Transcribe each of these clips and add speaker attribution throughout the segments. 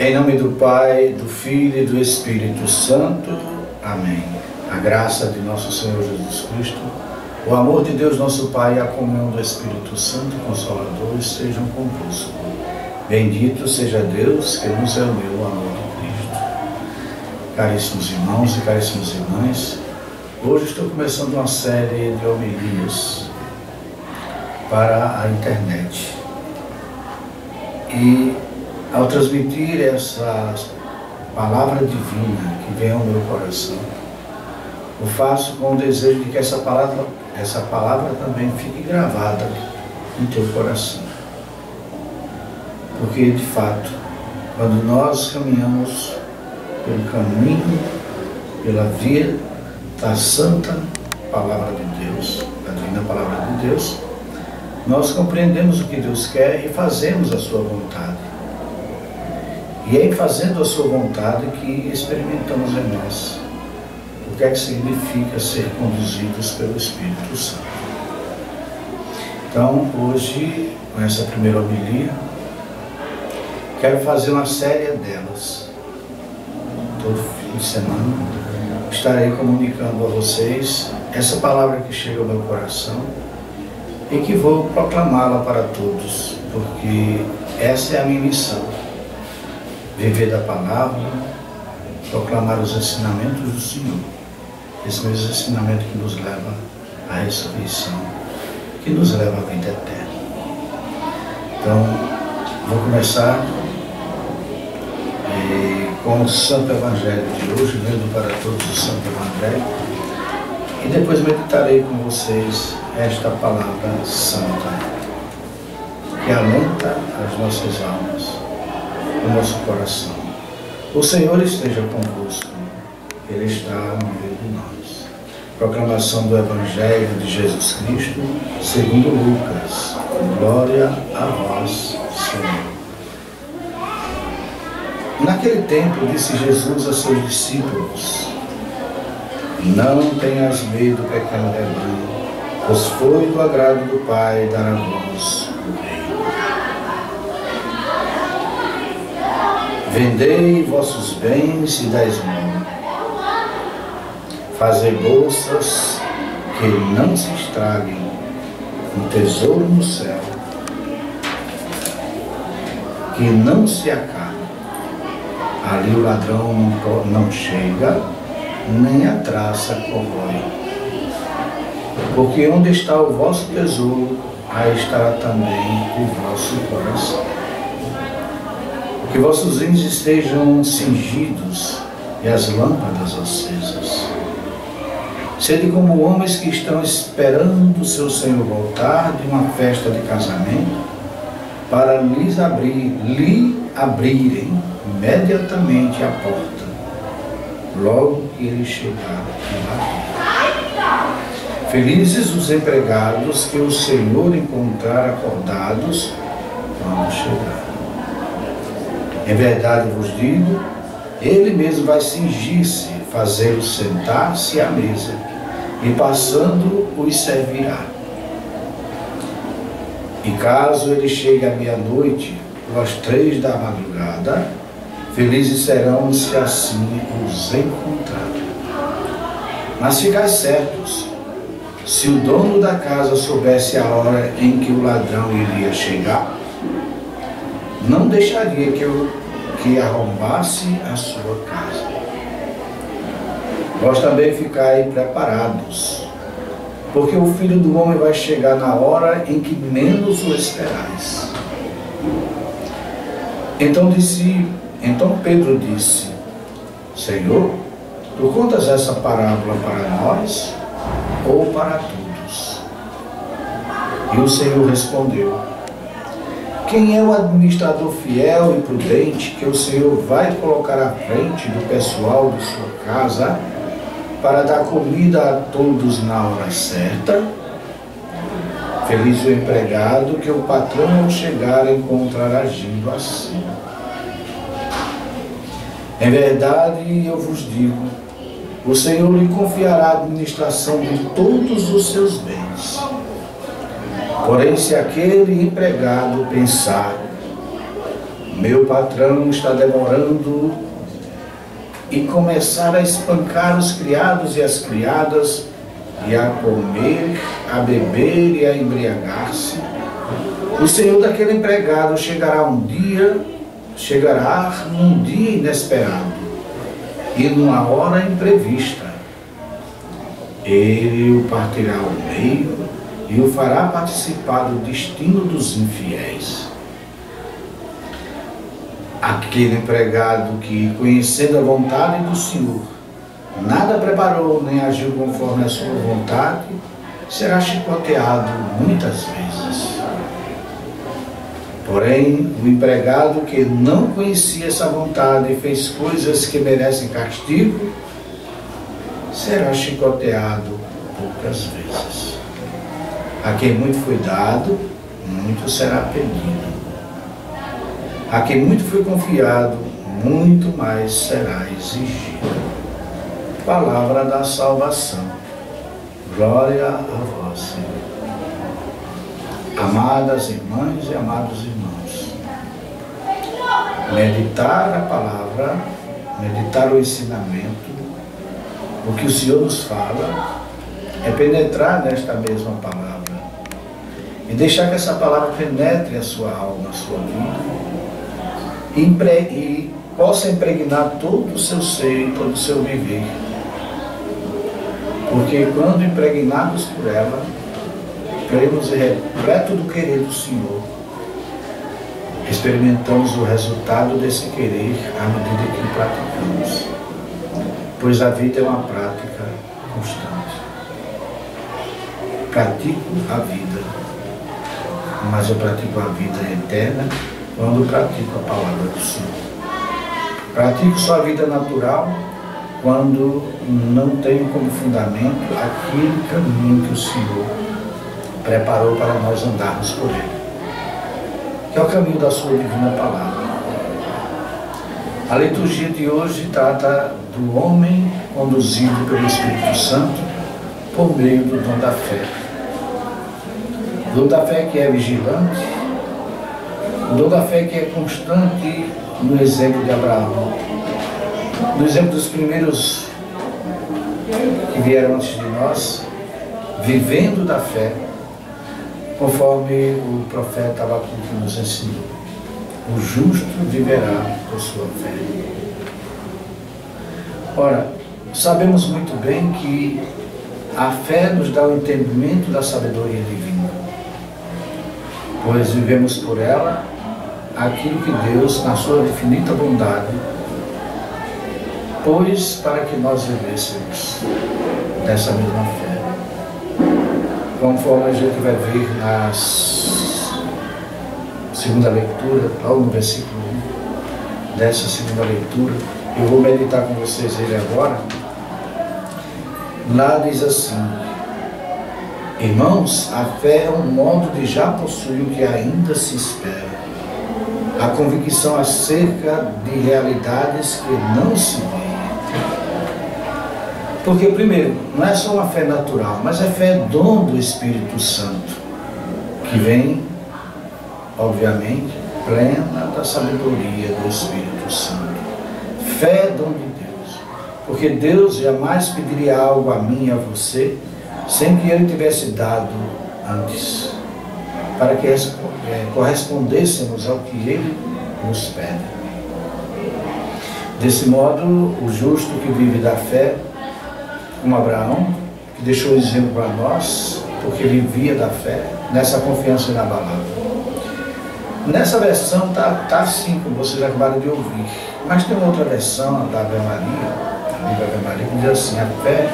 Speaker 1: Em nome do Pai, do Filho e do Espírito Santo. Amém. A graça de nosso Senhor Jesus Cristo, o amor de Deus nosso Pai e a comunhão do Espírito Santo Consolador estejam convosco. Bendito seja Deus que nos uniu ao amor de Cristo. Caríssimos irmãos e caríssimas irmãs, hoje estou começando uma série de homilias para a internet. E ao transmitir essa palavra divina que vem ao meu coração, eu faço com o desejo de que essa palavra também fique gravada em teu coração. Porque, de fato, quando nós caminhamos pelo caminho, pela via da santa palavra de Deus, da divina palavra de Deus, nós compreendemos o que Deus quer e fazemos a sua vontade. E é em fazendo a sua vontade que experimentamos em nós o que é que significa ser conduzidos pelo Espírito Santo. Então, hoje, com essa primeira homilia, quero fazer uma série delas. Todo fim de semana estarei comunicando a vocês essa palavra que chega ao meu coração e que vou proclamá-la para todos, porque essa é a minha missão. Viver da palavra, proclamar os ensinamentos do Senhor. Esse mesmo ensinamento que nos leva à ressurreição, que nos leva à vida eterna. Então, vou começar com o Santo Evangelho de hoje, vendo para todos o Santo Evangelho, e depois meditarei com vocês esta palavra santa, que alenta as nossas almas, o nosso coração. O Senhor esteja convosco, Ele está no meio de nós. Proclamação do Evangelho de Jesus Cristo, segundo Lucas. Glória a vós, Senhor. Naquele tempo disse Jesus a seus discípulos: não tenhas medo, pequeno rebanho, pois foi do agrado do Pai dar a vós o reino. Vendei vossos bens e dai esmola. Fazei bolsas que não se estraguem, um tesouro no céu, que não se acabe. Ali o ladrão não chega, nem a traça corrói. Porque onde está o vosso tesouro, aí estará também o vosso coração. Que vossos rins estejam cingidos e as lâmpadas acesas. Sede como homens que estão esperando o seu Senhor voltar de uma festa de casamento, para lhe abrirem imediatamente a porta, logo que ele chegar e bater. Felizes os empregados que o Senhor encontrar acordados quando chegar. Em verdade vos digo, ele mesmo vai cingir-se, fazê-los sentar-se à mesa, e passando os servirá. E caso ele chegue à meia-noite, ou às 3 da madrugada, felizes serão se assim os encontrar. Mas ficais certos, se o dono da casa soubesse a hora em que o ladrão iria chegar, não deixaria que arrombasse a sua casa. Vós também ficai preparados, porque o Filho do Homem vai chegar na hora em que menos o esperais. Então Pedro disse: Senhor, tu contas essa parábola para nós ou para todos? E o Senhor respondeu: quem é o administrador fiel e prudente que o Senhor vai colocar à frente do pessoal de sua casa para dar comida a todos na hora certa? Feliz o empregado que o patrão, ao chegar, encontrar agindo assim. Em verdade, eu vos digo, o Senhor lhe confiará a administração de todos os seus bens. Porém, se aquele empregado pensar, Meu patrão está demorando e começar a espancar os criados e as criadas, e a comer, a beber e a embriagar-se. O senhor daquele empregado chegará num dia inesperado e numa hora imprevista. Ele o partirá ao meio e o fará participar do destino dos infiéis. Aquele empregado que, conhecendo a vontade do Senhor, nada preparou nem agiu conforme a sua vontade, será chicoteado muitas vezes. Porém, o empregado que não conhecia essa vontade e fez coisas que merecem castigo, será chicoteado poucas vezes. A quem muito foi dado, muito será pedido. A quem muito foi confiado, muito mais será exigido. Palavra da salvação. Glória a vós, Senhor. Amadas irmãs e amados irmãos, meditar a palavra, meditar o ensinamento, o que o Senhor nos fala, é penetrar nesta mesma palavra e deixar que essa palavra penetre a sua alma, a sua vida, e possa impregnar todo o seu ser, todo o seu viver. Porque quando impregnados por ela, queremos repleto do querer do Senhor, experimentamos o resultado desse querer à medida que o praticamos. Pois a vida é uma prática constante. Pratico a vida, mas eu pratico a vida eterna quando pratico a palavra do Senhor. Pratico só a vida natural quando não tenho como fundamento aquele caminho que o Senhor preparou para nós andarmos por ele, que é o caminho da sua divina palavra. A liturgia de hoje trata do homem conduzido pelo Espírito Santo por meio do dom da fé. O dom da fé que é vigilante, o dom da fé que é constante no exemplo de Abraão, no exemplo dos primeiros que vieram antes de nós, vivendo da fé, conforme o profeta Abacuque nos ensinou. O justo viverá por sua fé. Ora, sabemos muito bem que a fé nos dá o entendimento da sabedoria divina, pois vivemos por ela aquilo que Deus, na sua infinita bondade, pôs para que nós vivêssemos dessa mesma fé. Conforme a gente vai ver na segunda leitura, logo no versículo 1 dessa segunda leitura, eu vou meditar com vocês ele agora. Lá diz assim: irmãos, a fé é um modo de já possuir o que ainda se espera, a convicção acerca de realidades que não se veem. Porque, primeiro, não é só uma fé natural, mas é fé dom do Espírito Santo, que vem, obviamente, plena da sabedoria do Espírito Santo. Fé é dom de Deus, porque Deus jamais pediria algo a mim e a você sem que Ele tivesse dado antes, para que correspondêssemos ao que Ele nos pede. Desse modo, o justo que vive da fé, como Abraão, que deixou o exemplo para nós, porque vivia da fé, nessa confiança inabalável. Nessa versão está assim, como vocês acabaram de ouvir, mas tem outra versão da Ave Maria, a Bíblia Ave Maria, que diz assim: a fé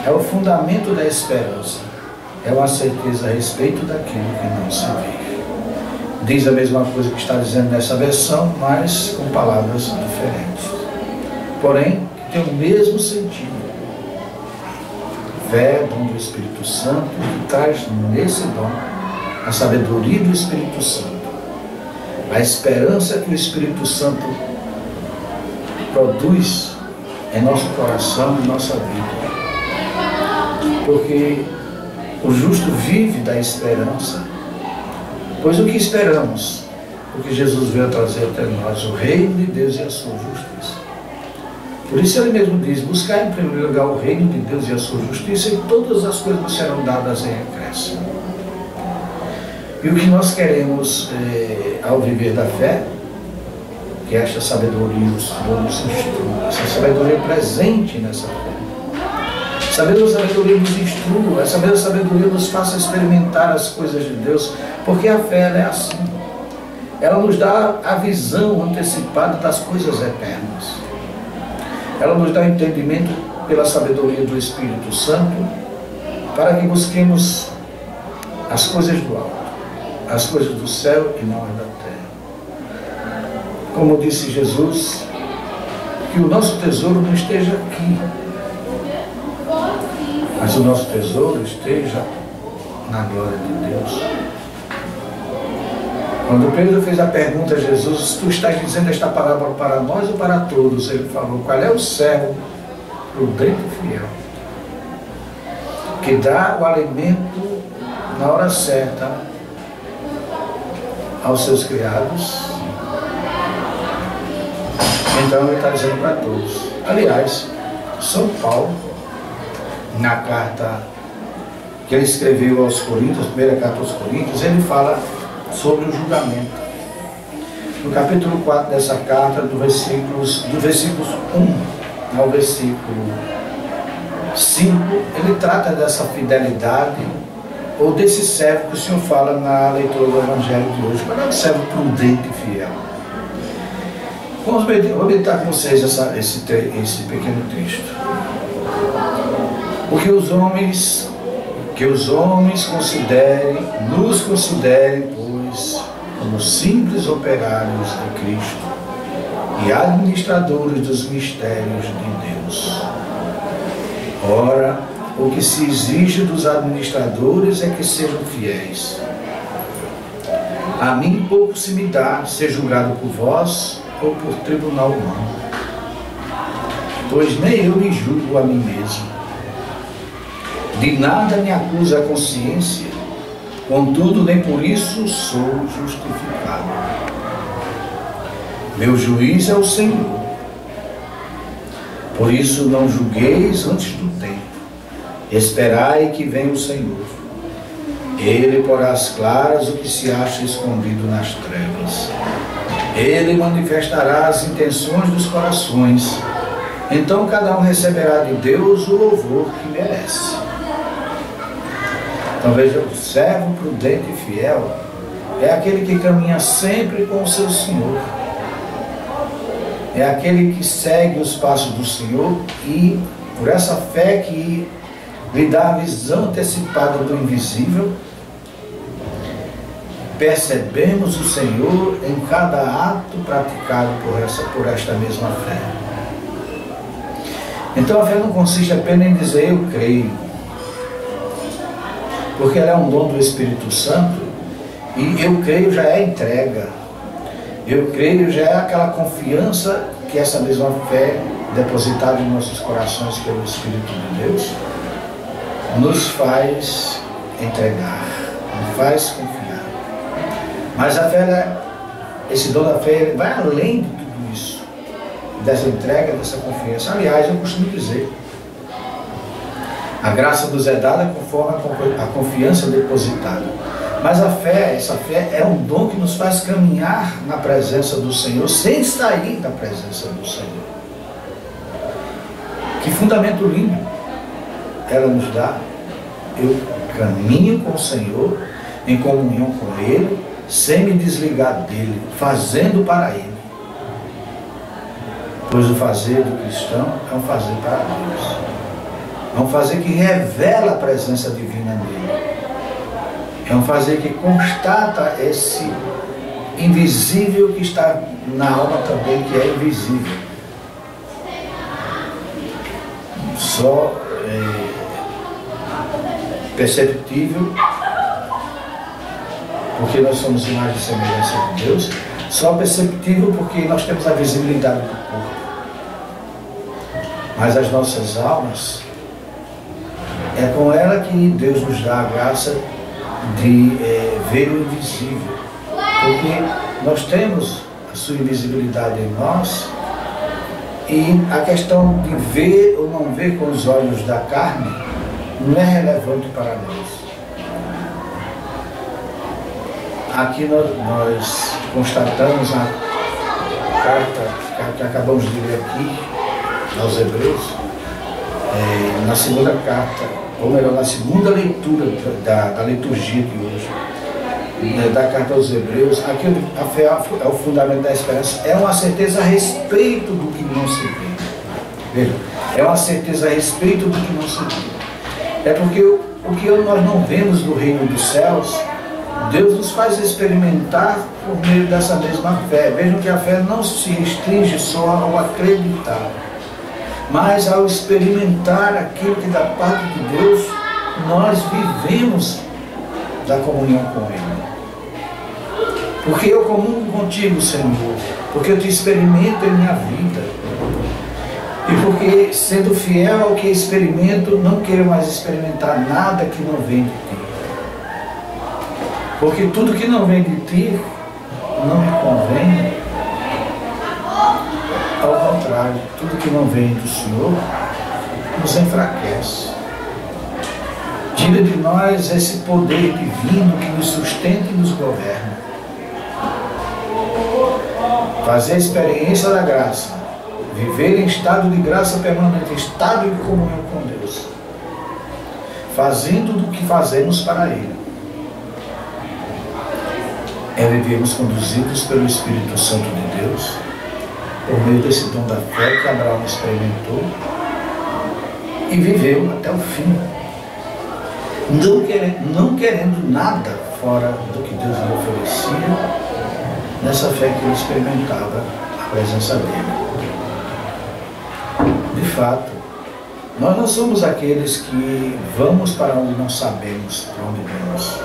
Speaker 1: é o fundamento da esperança, é uma certeza a respeito daquilo que não se vê. Diz a mesma coisa que está dizendo nessa versão, mas com palavras diferentes, porém que tem o mesmo sentido. Fé, dom do Espírito Santo, que traz nesse dom a sabedoria do Espírito Santo, a esperança que o Espírito Santo produz em nosso coração e nossa vida. Porque o justo vive da esperança, pois o que esperamos porque Jesus veio a trazer até nós o reino de Deus e a sua justiça. Por isso ele mesmo diz: buscar em primeiro lugar o reino de Deus e a sua justiça, e todas as coisas serão dadas em acréscimo. E o que nós queremos ao viver da fé, que é esta sabedoria, o Senhor nos instrua, essa sabedoria presente nessa fé. Sabendo a sabedoria nos instrua, essa mesma sabedoria nos faça experimentar as coisas de Deus, porque a fé ela é assim. Ela nos dá a visão antecipada das coisas eternas. Ela nos dá entendimento pela sabedoria do Espírito Santo, para que busquemos as coisas do alto, as coisas do céu e não as da terra. Como disse Jesus, que o nosso tesouro não esteja aqui, mas o nosso tesouro esteja na glória de Deus. Quando Pedro fez a pergunta a Jesus: tu estás dizendo esta parábola para nós ou para todos? Ele falou: qual é o servo prudente e fiel, que dá o alimento na hora certa aos seus criados? Então ele está dizendo para todos. Aliás, São Paulo, na carta que ele escreveu aos Coríntios, primeira carta aos Coríntios, ele fala sobre o julgamento. No capítulo 4 dessa carta, do versículos 1 ao versículo 5, ele trata dessa fidelidade, ou desse servo que o Senhor fala na leitura do Evangelho de hoje. Qual é o servo prudente e fiel? Vou meditar com vocês esse pequeno texto. Porque os homens nos considerem, pois, como simples operários de Cristo e administradores dos mistérios de Deus. Ora, o que se exige dos administradores é que sejam fiéis. A mim pouco se me dá ser julgado por vós ou por tribunal humano, pois nem eu me julgo a mim mesmo. De nada me acusa a consciência, contudo nem por isso sou justificado. Meu juiz é o Senhor. Por isso não julgueis antes do tempo. Esperai que venha o Senhor. Ele porá às claras o que se acha escondido nas trevas. Ele manifestará as intenções dos corações. Então cada um receberá de Deus o louvor que merece. Então veja, o servo prudente e fiel é aquele que caminha sempre com o seu Senhor. É aquele que segue os passos do Senhor e, por essa fé que lhe dá a visão antecipada do invisível, percebemos o Senhor em cada ato praticado por esta mesma fé. Então a fé não consiste apenas em dizer eu creio, porque ela é um dom do Espírito Santo, e eu creio já é entrega. Eu creio já é aquela confiança que essa mesma fé depositada em nossos corações pelo Espírito de Deus nos faz entregar, nos faz confiar. Mas a fé, esse dom da fé, vai além de tudo isso, dessa entrega, dessa confiança. Aliás, eu costumo dizer, a graça nos é dada conforme a confiança depositada. Mas a fé, essa fé é um dom que nos faz caminhar na presença do Senhor, sem sair da presença do Senhor. Que fundamento lindo ela nos dá. Eu caminho com o Senhor, em comunhão com Ele, sem me desligar dele, fazendo para Ele. Pois o fazer do cristão é um fazer para Deus. É um fazer que revela a presença divina nele. É um fazer que constata esse invisível que está na alma também, que é invisível. Só perceptível, porque nós somos imagem e semelhança de Deus. Só perceptível porque nós temos a visibilidade do corpo. Mas as nossas almas, é com ela que Deus nos dá a graça de ver o invisível. Porque nós temos a sua invisibilidade em nós, e a questão de ver ou não ver com os olhos da carne não é relevante para Deus. Aqui nós constatamos a carta que acabamos de ler aqui aos Hebreus, na segunda carta, ou melhor, na segunda leitura da liturgia de hoje, da carta aos Hebreus. Aqui a fé é o fundamento da esperança, é uma certeza a respeito do que não se vê. Veja, é uma certeza a respeito do que não se vê. É porque o que nós não vemos no reino dos céus, Deus nos faz experimentar por meio dessa mesma fé. Vejam que a fé não se restringe só ao acreditar, mas ao experimentar aquilo que da parte de Deus nós vivemos da comunhão com Ele. Porque eu comungo contigo, Senhor, porque eu te experimento em minha vida, e porque, sendo fiel ao que experimento, não quero mais experimentar nada que não vem de ti. Porque tudo que não vem de ti não me convém. Ao contrário, tudo que não vem do Senhor nos enfraquece. Tira de nós esse poder divino que nos sustenta e nos governa. Fazer a experiência da graça, viver em estado de graça permanente, estado de comunhão com Deus, fazendo do que fazemos para Ele, é vivermos conduzidos pelo Espírito Santo de Deus, por meio desse dom da fé que Abraão experimentou e viveu até o fim, não querendo nada fora do que Deus lhe oferecia, nessa fé que ele experimentava a presença dele. De fato, nós não somos aqueles que vamos para onde não sabemos para onde vamos.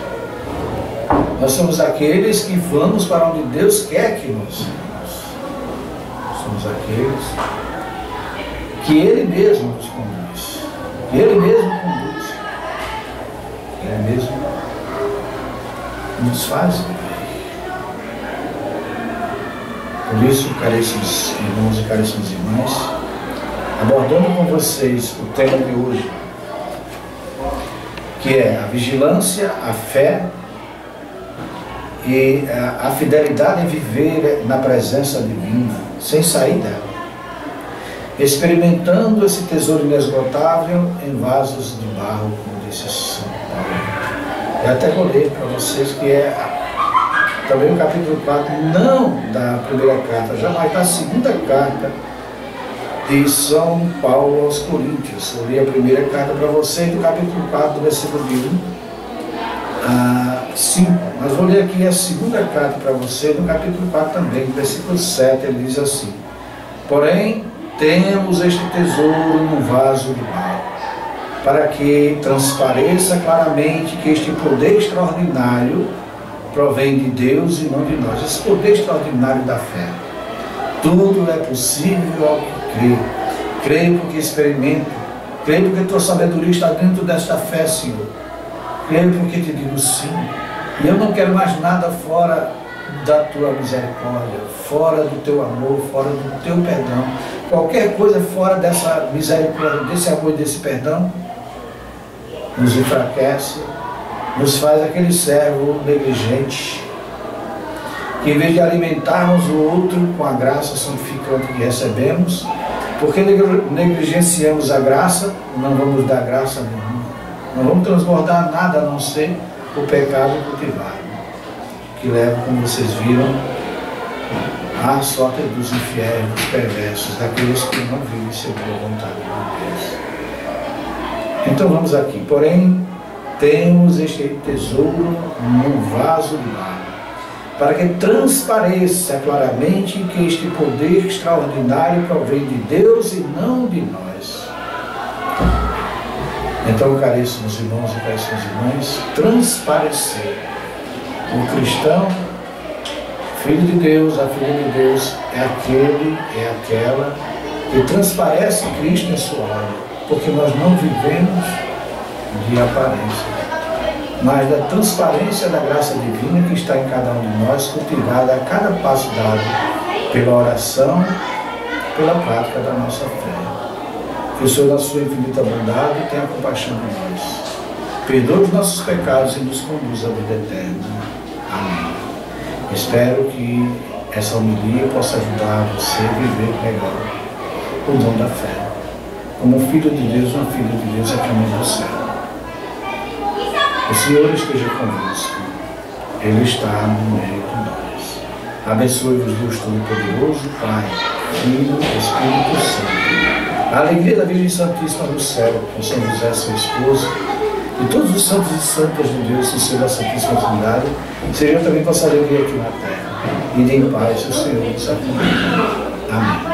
Speaker 1: Nós somos aqueles que vamos para onde Deus quer que nós vamos. Somos aqueles que Ele mesmo nos conduz. Que Ele mesmo conduz. Ele mesmo nos faz viver. Por isso, caríssimos irmãos e caríssimas irmãs, abordando com vocês o tema de hoje, que é a vigilância, a fé e a fidelidade em viver na presença divina, sem sair dela, experimentando esse tesouro inesgotável em vasos de barro, como disse São Paulo. Eu até vou ler para vocês que é também o capítulo 4, não da primeira carta, jamais da segunda carta de São Paulo aos Coríntios. Eu li a primeira carta para vocês do capítulo 4, do versículo de 1 a 5. Mas vou ler aqui a segunda carta para vocês, no capítulo 4 também, do versículo 7, ele diz assim: porém, temos este tesouro num vaso de barro, para que transpareça claramente que este poder extraordinário provém de Deus e não de nós. Esse poder extraordinário da fé. Tudo é possível ao que crê. Creio porque experimento. Creio porque tua sabedoria está dentro desta fé, Senhor. Creio porque te digo sim. E eu não quero mais nada fora da tua misericórdia, fora do teu amor, fora do teu perdão. Qualquer coisa fora dessa misericórdia, desse amor e desse perdão, nos enfraquece, nos faz aquele servo negligente, que em vez de alimentarmos o outro com a graça santificante que recebemos, porque negligenciamos a graça, não vamos dar graça nenhuma, não vamos transbordar nada a não ser o pecado cultivado, que leva, como vocês viram, à sorte dos infiéis, dos perversos, daqueles que não vivem segundo a vontade de Deus. Então vamos aqui. Porém, temos este tesouro num vaso de barro, para que transpareça claramente que este poder extraordinário provém de Deus e não de nós. Então, caríssimos irmãos e caríssimas irmãs, transparecer. O cristão, filho de Deus, a filha de Deus, é aquele, é aquela que transparece Cristo em sua alma, porque nós não vivemos de aparência. mas da transparência da graça divina que está em cada um de nós, cultivada a cada passo dado pela oração, pela prática da nossa fé. Que o Senhor, na sua infinita bondade, tenha compaixão de nós. Perdoe os nossos pecados e nos conduza à vida eterna. Amém. Espero que essa homilia possa ajudar você a viver melhor o dom da fé. Como filho de Deus, uma filha de Deus a caminho do céu. O Senhor esteja convosco. Ele está no meio de nós. Abençoe-vos Deus Todo-Poderoso, Pai, Filho e Espírito Santo. A alegria da Virgem Santíssima do céu, com São José, seu esposo, e todos os santos e santas de Deus, no seio da Santíssima Trindade, sejam também vossa alegria aqui na terra. E em paz o Senhor nos acompanhe. Amém.